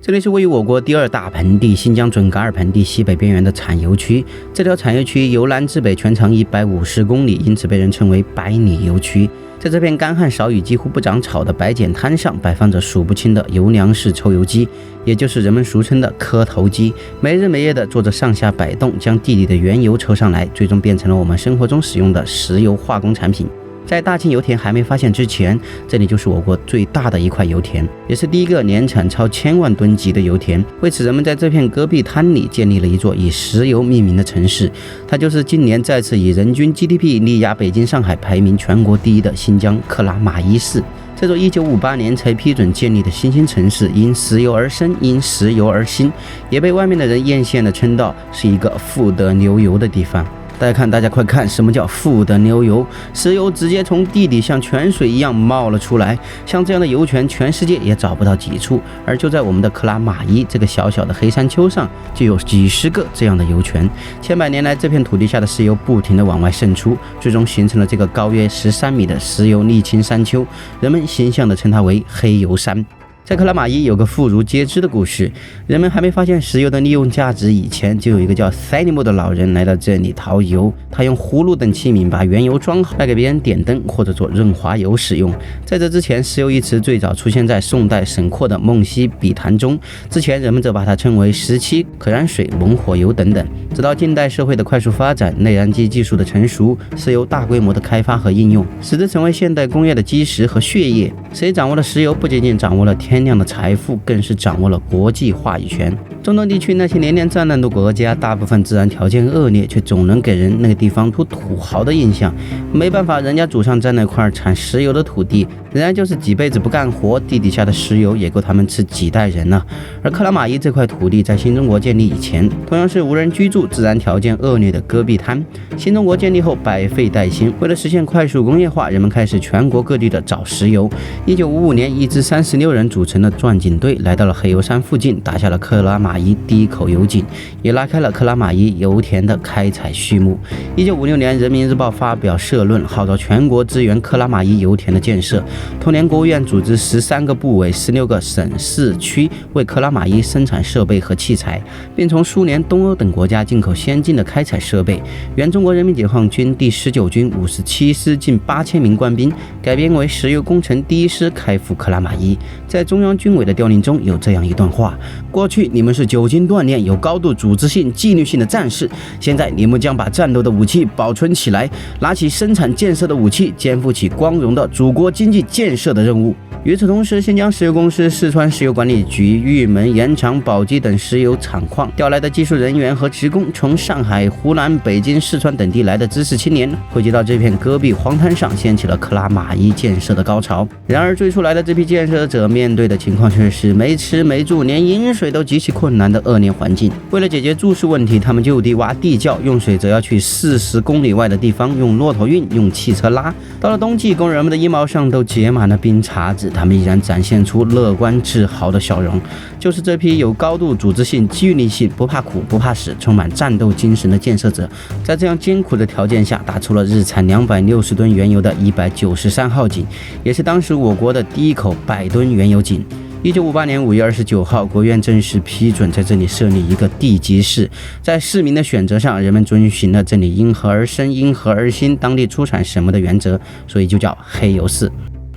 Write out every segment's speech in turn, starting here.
这里是位于我国第二大盆地新疆准噶尔盆地西北边缘的产油区。这条产油区由南至北全长150公里，因此被人称为百里油区。在这片干旱少雨、几乎不长草的白碱滩上，摆放着数不清的油梁式抽油机，也就是人们俗称的磕头机，没日没夜地做着上下摆动，将地里的原油抽上来，最终变成了我们生活中使用的石油化工产品。在大庆油田还没发现之前，这里就是我国最大的一块油田，也是第一个年产超1000万吨级的油田。为此，人们在这片戈壁滩里建立了一座以石油命名的城市，它就是近年再次以人均 GDP 力压北京、上海，排名全国第一的新疆克拉玛依市。这座1958年才批准建立的新兴城市，因石油而生，因石油而兴，也被外面的人艳羡地称道是一个富得牛油的地方。大家快看，什么叫富得牛油？石油直接从地底像泉水一样冒了出来，像这样的油泉，全世界也找不到几处。而就在我们的克拉玛依这个小小的黑山丘上，就有几十个这样的油泉。千百年来，这片土地下的石油不停地往外渗出，最终形成了这个高约13米的石油沥青山丘，人们形象地称它为黑油山。在克拉玛依有个妇孺皆知的故事，人们还没发现石油的利用价值以前，就有一个叫塞尼姆的老人来到这里淘油。他用葫芦等器皿把原油装好，卖给别人点灯或者做润滑油使用。在这之前，石油一词最早出现在宋代沈括的《梦溪笔谈》中，之前人们则把它称为石漆、可燃水、文火油等等。直到近代社会的快速发展，内燃机技术的成熟，石油大规模的开发和应用，使之成为现代工业的基石和血液。谁掌握了石油，不仅仅掌握了天量的财富，更是掌握了国际话语权。中东地区那些连年战乱的国家，大部分自然条件恶劣，却总能给人那个地方土豪的印象。没办法，人家祖上在那块产石油的土地，人家就是几辈子不干活，地底下的石油也够他们吃几代人了。而克拉玛依这块土地在新中国建立以前，同样是无人居住、自然条件恶劣的戈壁滩。新中国建立后百废待兴，为了实现快速工业化，人们开始全国各地的找石油。1955年，一支36人组成的钻井队来到了黑油山附近，打下了克拉玛依第一口油井，也拉开了克拉玛依油田的开采序幕。1956年，人民日报发表社论，号召全国支援克拉玛依油田的建设。同年，国务院组织13个部委、16个省市区为克拉玛依生产设备和器材，并从苏联、东欧等国家进口先进的开采设备。原中国人民解放军第19军57师近8000名官兵改编为石油工程第一师，开赴克拉玛依。在中央军委的调令中有这样一段话：过去你们是久经锻炼、有高度组织性、纪律性的战士，现在你们将把战斗的武器保存起来，拿起生产建设的武器，肩负起光荣的祖国经济建设的任务。与此同时，新疆石油公司、四川石油管理局、玉门、延长、宝鸡等石油厂矿调来的技术人员和职工，从上海、湖南、北京、四川等地来的知识青年，汇集到这片戈壁荒滩上，掀起了克拉玛依建设的高潮。然而，最初来的这批建设者面对的情况却是没吃没住，连饮水都极其困难的恶劣环境。为了解决住宿问题，他们就地挖地窖，用水则要去40公里外的地方用骆驼运，用汽车拉。到了冬季，工人们的衣帽上都结满了冰碴子，他们依然展现出乐观自豪的笑容。就是这批有高度组织性、纪律性、不怕苦不怕死、充满战斗精神的建设者，在这样艰苦的条件下，打出了日产260吨原油的193号井，也是当时我国的第一口100吨原油井。1958年5月29号，国务院正式批准在这里设立一个地级市。在市民的选择上，人们遵循了这里因河而生、因河而兴、当地出产什么的原则，所以就叫黑油市。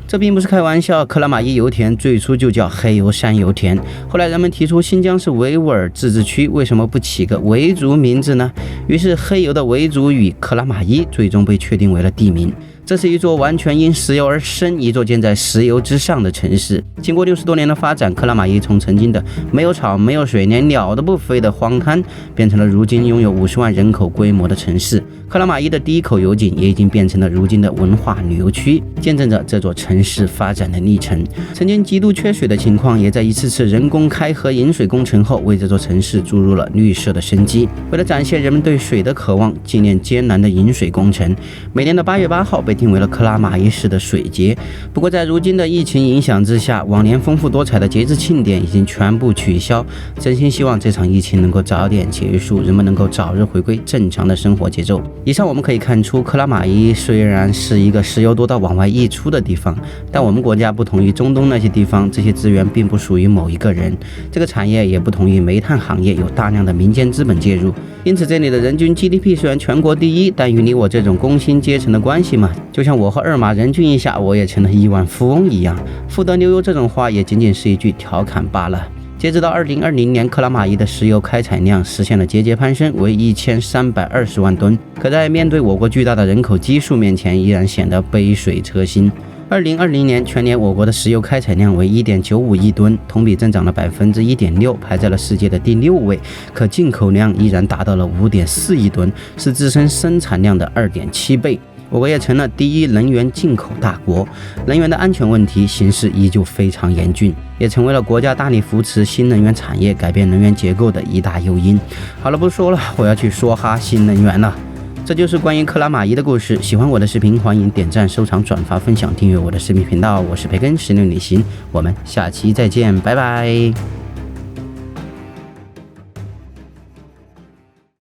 这并不是开玩笑，克拉玛依油田最初就叫黑油山油田。后来人们提出新疆是维吾尔自治区，为什么不起个维族名字呢？于是黑油的维族语克拉玛依最终被确定为了地名。这是一座完全因石油而生、一座建在石油之上的城市。经过60多年的发展，克拉玛依从曾经的没有草、没有水、连鸟都不飞的荒滩，变成了如今拥有50万人口规模的城市。克拉玛依的第一口油井也已经变成了如今的文化旅游区，见证着这座城市发展的历程。曾经极度缺水的情况，也在一次次人工开河引水工程后，为这座城市注入了绿色的生机。为了展现人们对水的渴望，纪念艰难的引水工程，每年的8月8号被定为了克拉玛依市的水节。不过在如今的疫情影响之下，往年丰富多彩的节日庆典已经全部取消。真心希望这场疫情能够早点结束，人们能够早日回归正常的生活节奏。以上我们可以看出，克拉玛依虽然是一个石油多到往外溢出的地方，但我们国家不同于中东那些地方，这些资源并不属于某一个人，这个产业也不同于煤炭行业，有大量的民间资本介入。因此这里的人均 GDP 虽然全国第一，但与你我这种工薪阶层的关系嘛，就像我和二马人均一下，我也成了亿万富翁一样。富得牛油这种话也仅仅是一句调侃罢了。截止到2020年，克拉玛依的石油开采量实现了节节攀升，为1320万吨，可在面对我国巨大的人口基数面前，依然显得杯水车薪。2020年全年我国的石油开采量为 1.95 亿吨，同比增长了 1.6%， 排在了世界的第6位，可进口量依然达到了 5.4 亿吨，是自身生产量的 2.7 倍。我国也成了第一能源进口大国，能源的安全问题形势依旧非常严峻，也成为了国家大力扶持新能源产业、改变能源结构的一大诱因。好了，不说了，我要去说哈新能源了。这就是关于克拉玛依的故事。喜欢我的视频，欢迎点赞、收藏、转发、分享、订阅我的视频频道。我是培根，16旅行，我们下期再见，拜拜。